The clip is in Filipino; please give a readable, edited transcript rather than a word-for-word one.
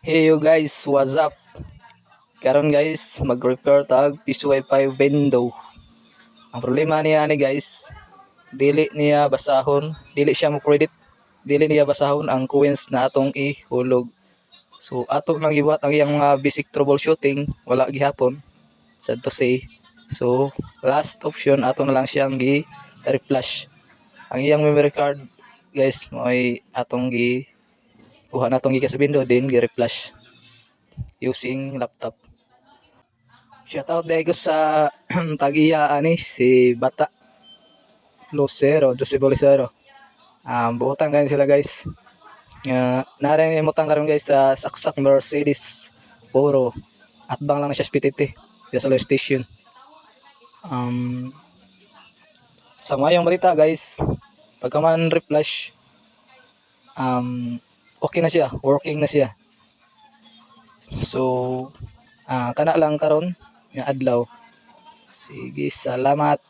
Hey you guys, what's up? Karon guys, mag-repair tag PCI-5 window. Ang problema niya ni guys, dili niya basahon, dili siya mo credit, dili niya basahon ang coins na atong ihulog. So atong lang gibuhat ang iyang mga basic troubleshooting, wala gihapon, sad to say. So last option ato na lang siyang gi-reflash. Ang iyang memory card guys, may atong gi kuha natong gi sa window din gi-reflash using laptop. Shoutout dahil ko sa tagiya ani si Bata Lucero, Jose Bolisero. Buotan kayo sila guys. Narin imutang karon guys sa Saksak Mercedes Puro. At bang lang na siya PTT. Sa Solar Station. Um, sa mayong balita guys, pagka man reflash, okay na siya, working na siya. So, kana lang karon nga adlaw. Sige, salamat.